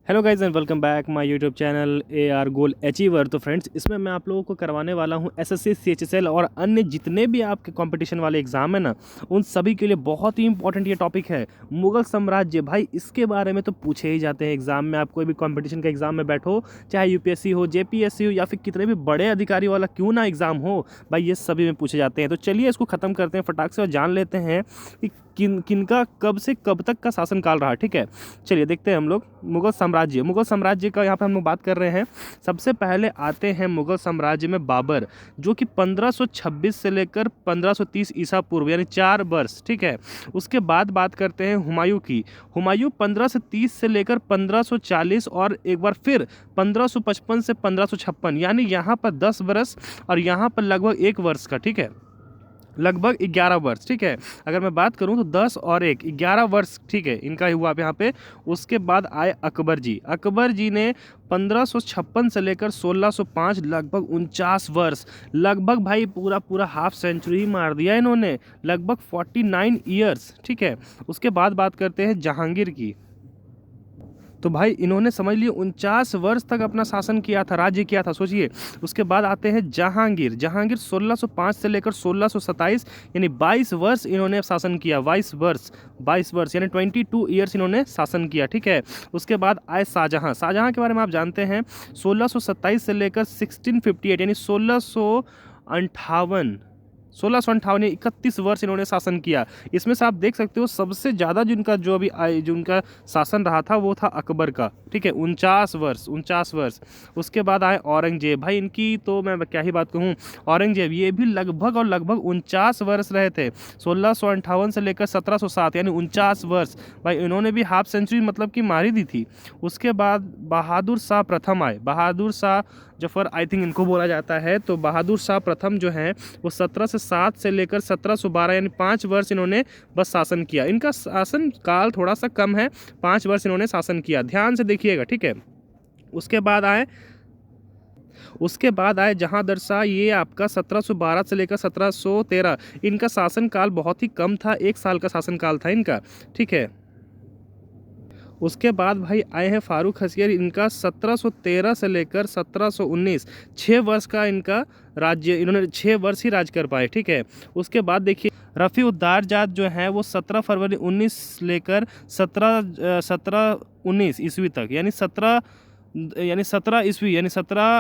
Hello guys and welcome back my YouTube channel A our goal achiever. तो friends, इसमें मैं आप लोगों को करवाने वाला हूं एसएससी सीएचएसएल और अन्य जितने भी आपके कंपटीशन वाले एग्जाम है ना, उन सभी के लिए बहुत ही इंपॉर्टेंट ये टॉपिक है मुगल साम्राज्य। भाई इसके बारे में तो पूछे ही जाते हैं एग्जाम में। आप कोई भी कंपटीशन का एग्जाम में बैठो, चाहे यूपीएससी हो, जेपीएससी हो, या फिर कितने भी बड़े अधिकारी वाला क्यों ना एग्जाम हो, भाई ये सभी में पूछे जाते हैं। तो चलिए इसको ख़त्म करते हैं फटाक से और जान लेते हैं कि किनका कब से कब तक का शासनकाल रहा। ठीक है, चलिए देखते हैं हम लोग मुगल साम्राज्य का यहाँ पे हम लोग बात कर रहे हैं। सबसे पहले आते हैं मुगल साम्राज्य में बाबर, जो कि 1526 से लेकर 1530 ईसा पूर्व यानी 4 वर्ष। ठीक है, उसके बाद बात करते हैं हुमायूं की। हुमायूं 1530 से लेकर 1540 और एक बार फिर 1555 से 1556 यानी यहाँ पर 10 वर्ष और यहाँ पर लगभग 1 वर्ष का। ठीक है, लगभग 11 वर्ष। ठीक है, अगर मैं बात करूं तो 10 और 1 11 वर्ष। ठीक है, इनका हुआ यहाँ पे। उसके बाद आए अकबर जी। अकबर जी ने 1556 से लेकर 1605 लगभग 49 वर्ष, लगभग भाई पूरा पूरा हाफ सेंचुरी मार दिया इन्होंने, लगभग 49 ईयर्स। ठीक है, उसके बाद बात करते हैं जहांगीर की। तो भाई इन्होंने समझ लिए 49 वर्ष तक अपना शासन किया था, राज्य किया था, सोचिए। उसके बाद आते हैं जहांगीर। जहांगीर 1605 से लेकर 1627 यानी 22 वर्ष इन्होंने शासन किया। 22 वर्ष यानी 22 ईयर्स इन्होंने शासन किया। ठीक है, उसके बाद आए शाहजहां। शाहजहां के बारे में आप जानते हैं, 1627 से लेकर 1658 यानी 1658 यानी 31 वर्ष इन्होंने शासन किया। इसमें से आप देख सकते हो सबसे ज़्यादा जिनका जो उनका शासन रहा था वो था अकबर का। ठीक है, 49 वर्ष। उसके बाद आए औरंगजेब। भाई इनकी तो मैं क्या ही बात कहूँ। औरंगजेब ये भी लगभग 49 वर्ष रहे थे, 1658 से लेकर 1707 यानी 49 वर्ष। भाई इन्होंने भी हाफ सेंचुरी मतलब कि मारी दी थी। उसके बाद बहादुर शाह प्रथम आए। बहादुर शाह जफर आई थिंक इनको बोला जाता है। तो बहादुर शाह प्रथम जो हैं वो 1707 से लेकर 1712 यानी 5 वर्ष इन्होंने बस शासन किया। इनका शासन काल थोड़ा सा कम है, 5 वर्ष इन्होंने शासन किया, ध्यान से देखिएगा। ठीक है, उसके बाद आए जहांगीर शाह। ये आपका 1712 से लेकर 1713। इनका शासन काल बहुत ही कम था, 1 साल का शासन काल था इनका। ठीक है, उसके बाद भाई आए हैं फारूक हसियर। इनका 1713 से लेकर 1719 6 वर्ष का इनका राज्य, इन्होंने 6 वर्ष ही राज कर पाए। ठीक है, उसके बाद देखिए रफ़ी उद्दारजात जो है वो 17 फरवरी 19 लेकर 1719 ईस्वी तक यानी 17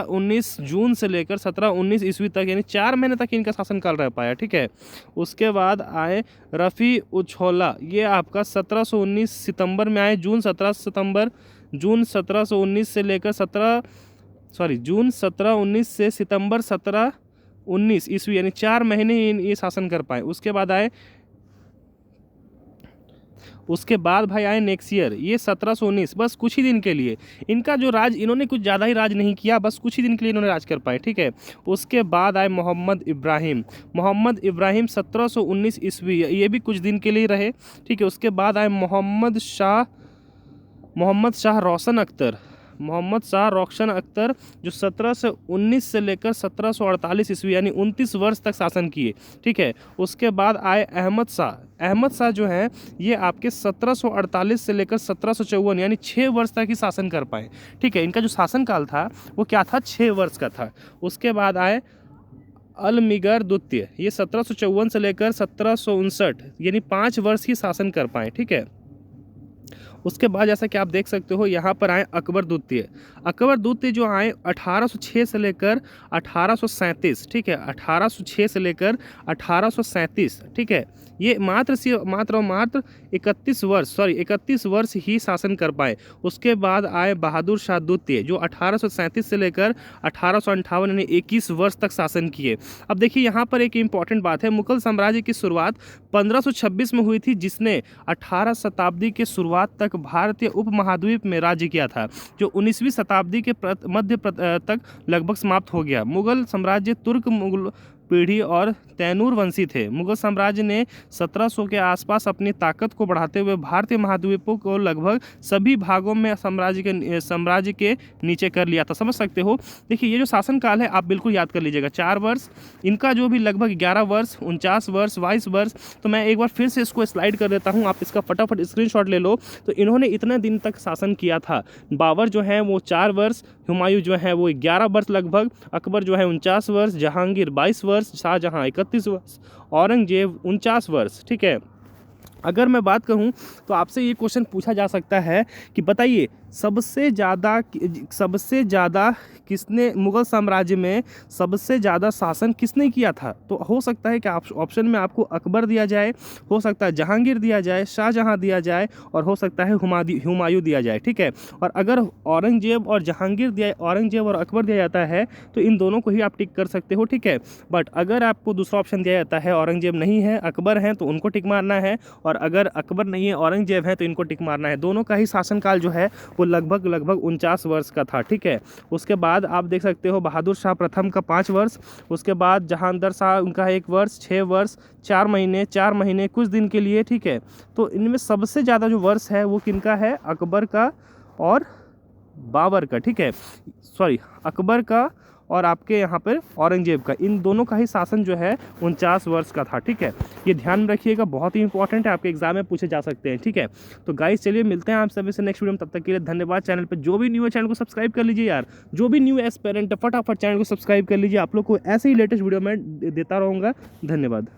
19 जून से लेकर 17 19 ईस्वी तक यानी 4 महीने तक इनका शासनकाल रह पाया। ठीक है, उसके बाद आए रफ़ी उछौला। ये आपका 1719 सितंबर में आए, जून 1719 से लेकर जून 1719 से सितंबर 1719 ईस्वी यानी 4 महीने ये शासन कर पाए। उसके बाद भाई आए नेक्स्ट ईयर, ये 1719, बस कुछ ही दिन के लिए इनका जो राज, इन्होंने कुछ ज़्यादा ही राज नहीं किया, बस कुछ ही दिन के लिए इन्होंने राज कर पाए। ठीक है, उसके बाद आए मोहम्मद इब्राहिम 1719 ईस्वी, ये भी कुछ दिन के लिए रहे। ठीक है, उसके बाद आए मोहम्मद शाह रोशन अख्तर जो 1719 से लेकर 1748 ईस्वी यानी 29 वर्ष तक शासन किए। ठीक है, उसके बाद आए अहमद शाह जो हैं ये आपके 1748 से लेकर 1754 यानी 6 वर्ष तक ही शासन कर पाए। ठीक है, इनका जो शासनकाल था वो क्या था, 6 वर्ष का था। उसके बाद आए अलमीगर द्वितीय। ये 1754 से लेकर 1759 यानी 5 वर्ष ही शासन कर पाए। ठीक है, उसके बाद जैसा कि आप देख सकते हो यहाँ पर आए अकबर द्वितीय जो आए 1806 से लेकर 1837। ठीक है, 1806 से लेकर 1837। ठीक है, ये मात्र 31 वर्ष ही शासन कर पाए। उसके बाद आए बहादुर शाह द्वितीय जो 1837 से लेकर 1858 यानी 21 वर्ष तक शासन किए। अब देखिए यहाँ पर एक इम्पॉर्टेंट बात है, मुगल साम्राज्य की शुरुआत 1526 में हुई थी, जिसने 18 शताब्दी के शुरुआत तक भारतीय उपमहाद्वीप में राज्य किया था, जो 19वीं शताब्दी के मध्य तक लगभग समाप्त हो गया। मुगल साम्राज्य पीढ़ी और तैमूर वंशी थे। मुगल साम्राज्य ने 1700 के आसपास अपनी ताकत को बढ़ाते हुए भारतीय महाद्वीपों को लगभग सभी भागों में साम्राज्य के नीचे कर लिया था। समझ सकते हो। देखिए ये जो शासनकाल है आप बिल्कुल याद कर लीजिएगा, 4 वर्ष, इनका जो भी लगभग 11 वर्ष, 49 वर्ष, 22 वर्ष। तो मैं एक बार फिर से इसको स्लाइड कर देता हूँ, आप इसका फटाफट स्क्रीनशॉट ले लो। तो इन्होंने इतने दिन तक शासन किया था। बाबर जो है वो 4 वर्ष, हुमायूं जो है वो 11 वर्ष लगभग, अकबर जो है 49 वर्ष, जहांगीर 22 वर्ष, शाहजहां 31 वर्ष, औरंगजेब 49 वर्ष। ठीक है। अगर मैं बात कहूँ तो आपसे ये क्वेश्चन पूछा जा सकता है कि बताइए सबसे ज़्यादा किसने, मुगल साम्राज्य में सबसे ज़्यादा शासन किसने किया था? तो हो सकता है कि ऑप्शन में आपको अकबर दिया जाए, हो सकता है जहांगीर दिया जाए, शाहजहां दिया जाए, और हो सकता है हुमायूं दिया जाए। ठीक है। और अगर औरंगजेब और अकबर दिया जाता है तो इन दोनों को ही आप टिक कर सकते हो। ठीक है। बट अगर आपको दूसरा ऑप्शन दिया जाता है, औरंगजेब नहीं है अकबर हैं, तो उनको टिक मारना है, और अगर अकबर नहीं है औरंगजेब है तो इनको टिक मारना है। दोनों का ही शासनकाल जो है वो लगभग 49 वर्ष का था। ठीक है। उसके बाद आप देख सकते हो बहादुर शाह प्रथम का 5 वर्ष, उसके बाद जहांगीर शाह उनका 1 वर्ष, 6 वर्ष, 4 महीने कुछ दिन के लिए। ठीक है। तो इनमें सबसे ज़्यादा जो वर्ष है वो किनका है? अकबर का और बाबर का। ठीक है, सॉरी, अकबर का और आपके यहाँ पर औरंगजेब का, इन दोनों का ही शासन जो है 49 वर्ष का था। ठीक है। ये ध्यान में रखिएगा, बहुत ही इंपॉर्टेंट है, आपके एग्जाम में पूछे जा सकते हैं। ठीक है। तो गाइस चलिए मिलते हैं आप सभी से नेक्स्ट वीडियो में, तब तक के लिए धन्यवाद। चैनल पे जो भी न्यू है चैनल को सब्सक्राइब कर लीजिए यार, जो भी न्यू एस्पिरेंट फटाफट चैनल को सब्सक्राइब कर लीजिए। आप लोग को ऐसे ही लेटेस्ट वीडियो में देता रहूँगा। धन्यवाद।